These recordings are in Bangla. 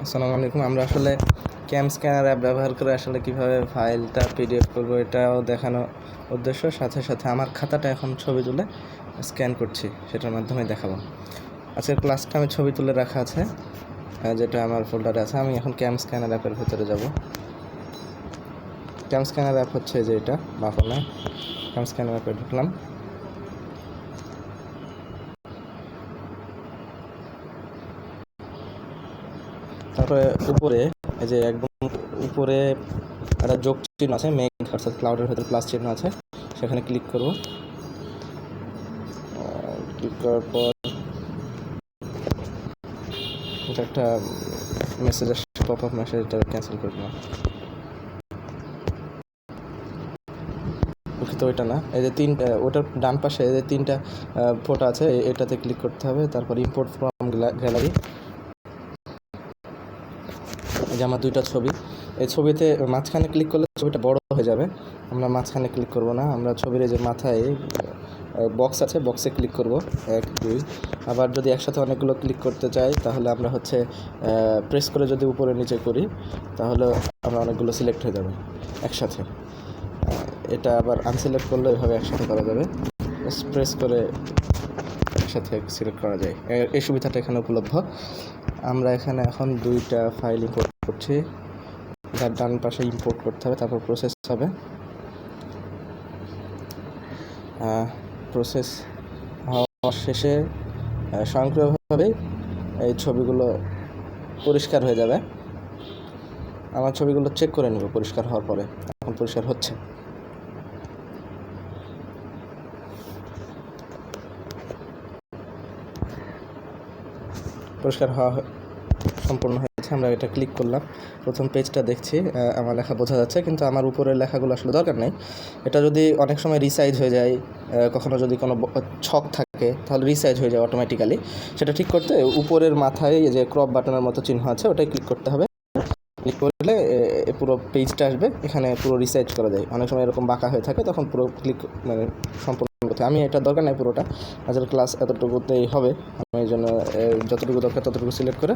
আসসালামু আলাইকুম। আমরা আসলে ক্যামস্ক্যানার অ্যাপ ব্যবহার করে আসলে কীভাবে ফাইলটা পিডিএফ করবো এটাও দেখানো উদ্দেশ্য, সাথে সাথে আমার খাতাটা এখন ছবি তুলে স্ক্যান করছি, সেটার মাধ্যমে দেখাবো। আজকের ক্লাসটা আমি ছবি তুলে রাখা আছে, যেটা আমার ফোল্ডারে আছে। আমি এখন ক্যামস্ক্যানার অ্যাপের ভেতরে যাব। ক্যামস্ক্যানার অ্যাপ হচ্ছে যে এটা বাফলে ক্যামস্ক্যানার অ্যাপে ঢুকলাম। তারপরে উপরে এই যে একদম উপরে একটা যোগ চিহ্ন আছে, মেঘ অর্থাৎ ক্লাউডের ভেতরে প্লাস চিহ্ন আছে, সেখানে ক্লিক করব। ক্লিক করার পর এটা একটা মেসেজ আসছে, পপ আপ মেসেজ, এটা ক্যান্সেল করে দিলাম। দুঃখিত, ওইটা না, এই যে তিনটা, ওটার ডান পাশে যে তিনটা ফটো আছে এটাতে ক্লিক করতে হবে। তারপর ইম্পোর্ট ফ্রম গ্যালারি, এই যে আমার দুইটা ছবি, এই ছবিতে মাঝখানে ক্লিক করলে ছবিটা বড় হয়ে যাবে। আমরা মাঝখানে ক্লিক করব না, আমরা ছবির যে মাথায় বক্স আছে, বক্সে ক্লিক করব 1 2। আবার যদি একসাথে অনেকগুলো ক্লিক করতে চাই তাহলে আমরা প্রেস করে যদি উপরে নিচে করি তাহলে আমরা অনেকগুলো সিলেক্ট হয়ে যাবে একসাথে। এটা আবার আনসিলেক্ট করলে এভাবে একসাথে করা যাবে, প্রেস করে একসাথে সিলেক্ট করা যায়। এই সুবিধাটা এখানে উপলব্ধ। আমরা এখানে এখন দুইটা ফাইল ইম্পোর্ট করছি, তার ডান পাশে ইম্পোর্ট করতে হবে, তারপর প্রসেস হবে। প্রসেস হওয়ার শেষে স্বয়ংক্রিয়ভাবে এই ছবিগুলো পরিষ্কার হয়ে যাবে। আমার ছবিগুলো চেক করে নেব পরিষ্কার হওয়ার পরে। এখন পরিষ্কার হচ্ছে। পরিষ্কার হওয়া সম্পূর্ণ হয়েছে। আমরা এটা ক্লিক করলাম, প্রথম পেজটা দেখছি, আমার লেখা বোঝা যাচ্ছে, কিন্তু আমার উপরের লেখাগুলো আসলে দরকার নেই। এটা যদি অনেক সময় রিসাইজ হয়ে যায়, কখনো যদি কোনো ছক থাকে তাহলে রিসাইজ হয়ে যায় অটোমেটিক্যালি। সেটা ঠিক করতে উপরের মাথায় যে ক্রপ বাটনের মতো চিহ্ন আছে ওটাই ক্লিক করতে হবে। ক্লিক করলে পুরো পেজটা আসবে, এখানে পুরো রিসাইজ করা যায়। অনেক সময় এরকম বাঁকা হয়ে থাকে, তখন পুরো ক্লিক সম্পূর্ণ করতে। আমি এটা দরকার নেই পুরোটা, আজকের ক্লাস এতটুকুতেই হবে। আমি এই জন্য যতটুকু দরকার ততটুকু সিলেক্ট করে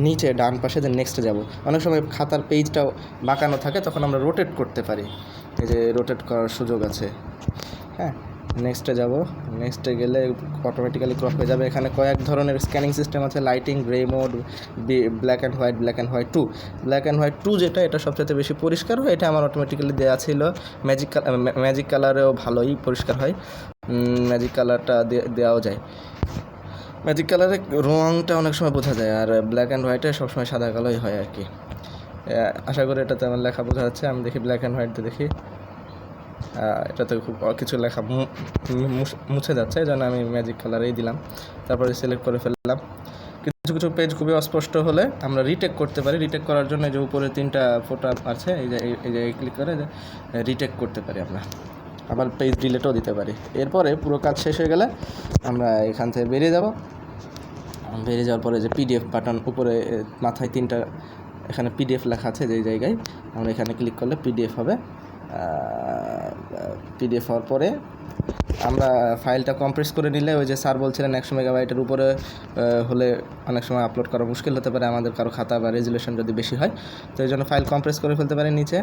নিচে ডান পাশে যে নেক্সটে যাব। অনেক সময় খাতার পেজটাও বাঁকানো থাকে, তখন আমরা রোটেট করতে পারি, এই যে রোটেট করার সুযোগ আছে। হ্যাঁ, নেক্সটে যাব। নেক্সটে গেলে অটোমেটিক্যালি ক্রপ হয়ে যাবে। এখানে কয়েক ধরনের স্ক্যানিং সিস্টেম আছে, lighting, grey mode, black and white, black and white 2। Black and white 2 যেটা, এটা সবচেয়ে বেশি পরিষ্কার হয়। এটা আমার অটোমেটিক্যালি দেওয়া ছিল। ম্যাজিক কালারেও ভালোই পরিষ্কার হয়, ম্যাজিক কালারটা দেওয়াও যায়। ম্যাজিক কালারে রঙটা অনেক সময় বোঝা যায়, আর ব্ল্যাক অ্যান্ড হোয়াইটে সবসময় সাদা কালোই হয় আর কি। আশা করি এটাতে আমার লেখা বোঝা যাচ্ছে। আমি দেখি ব্ল্যাক অ্যান্ড হোয়াইটে দেখি, এটাতে খুব কিছু লেখা মুছে যাচ্ছে, এই জন্য আমি ম্যাজিক কালারেই দিলাম। তারপরে সিলেক্ট করে ফেললাম। কিছু কিছু পেজ খুবই অস্পষ্ট হলে আমরা রিটেক করতে পারি। রিটেক করার জন্য যে উপরে তিনটা ফটো আছে, এই যে ক্লিক করে রিটেক করতে পারি আমরা। আবার পেজ ডিলেটও দিতে পারি। এরপরে পুরো কাজ শেষ হয়ে গেলে আমরা এখান থেকে বেরিয়ে যাব। বেরিয়ে যাওয়ার পরে যে পিডিএফ বাটন উপরে মাথায় তিনটা, এখানে পিডিএফ লেখা আছে, যেই জায়গায় আমরা এখানে ক্লিক করলে পিডিএফ হবে। পিডিএফ হওয়ার পরে আমরা ফাইলটা কম্প্রেস করে নিলে, ওই যে স্যার বলছিলেন 100 মেগাবাইটের উপরে হলে অনেক সময় আপলোড করা মুশকিল হতে পারে আমাদের কারো খাতা, বা রেজুলেশন যদি বেশি হয়, তো এই জন্য ফাইল কম্প্রেস করে ফেলতে পারি নিচে।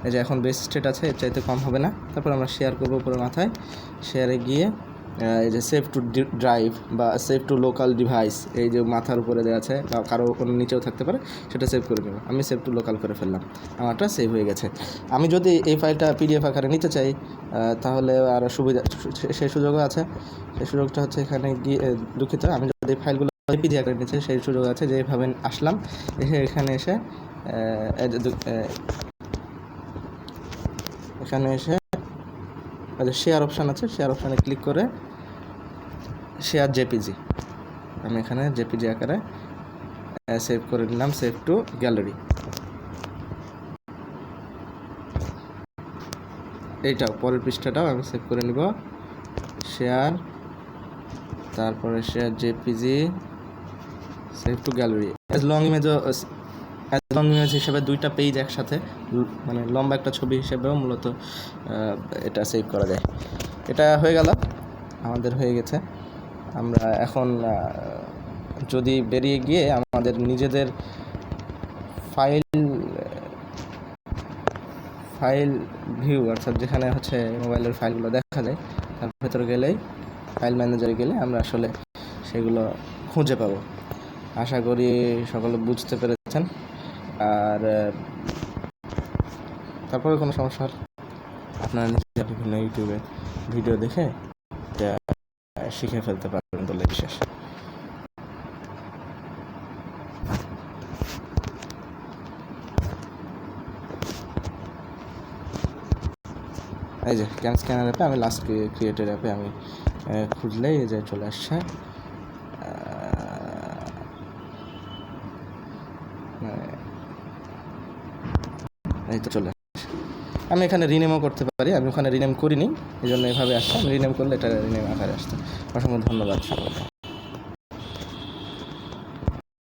এই যে এখন বেস স্টেট আছে, এর চাইতে কম হবে না। তারপর আমরা শেয়ার করবো উপরে মাথায়। শেয়ারে গিয়ে এই যে সেভ টু ড্রাইভ বা সেভ টু লোকাল ডিভাইস, এই যে মাথার উপরে দেওয়া আছে, বা কারো কোনো নিচেও থাকতে পারে, সেটা সেভ করে নেব। আমি সেভ টু লোকাল করে ফেললাম, আমারটা সেভ হয়ে গেছে। আমি যদি এই ফাইলটা পিডিএফ আকারে নিতে চাই তাহলে আরও সুবিধা, সেই সুযোগও আছে। সেই সুযোগটা হচ্ছে এখানে গিয়ে, দুঃখিত, আমি যদি ফাইলগুলো পিডিএফ আকারে নিতে চাই সেই সুযোগ আছে। যেভাবে আসলাম, এখানে এসে শেয়ার অপশান আছে, শেয়ার অপশানে ক্লিক করে শেয়ার জেপিজি, আমি এখানে জেপিজি আকারে সেভ করে নিলাম, সেভ টু গ্যালারি। এইটাও পরের পৃষ্ঠাটাও আমি সেভ করে নিব, শেয়ার, তারপরে share JPG, save two gallery. As long image হিসেবে দুইটা পেজ একসাথে, মানে লম্বা একটা ছবি হিসেবেও মূলত এটা সেভ করা যায়। এটা হয়ে গেল, আমাদের হয়ে গেছে। আমরা এখন যদি বেরিয়ে গিয়ে আমাদের নিজেদের ফাইল ভিউ, অর্থাৎ যেখানে হচ্ছে মোবাইলের ফাইলগুলো দেখা যায়, তার ভেতরে গেলেই ফাইল ম্যানেজারে গেলে আমরা আসলে সেগুলো খুঁজে পাবো। আশা করি সকলে বুঝতে পেরেছেন। আর তারপরে কোনো সমস্যা হলে আপনারা নিজেরা বিভিন্ন ইউটিউবে ভিডিও দেখে শিখে ফেলতে পারবেন বলে বিশেষ। এই যে ক্যামস্ক্যানার অ্যাপে আমি লাস্ট ক্রিয়েটেড অ্যাপে আমি খুঁজলেই এই যে চলে আসছে। এই তো চলে আসছে। আমি এখানে রিনেমও করতে পারি, আমি ওখানে রিনেম করিনি, এই জন্য এভাবে আসছে। আমি রিনেম করলে এটা রিনেম আকারে আসছে। অসংখ্য ধন্যবাদ সকলকে।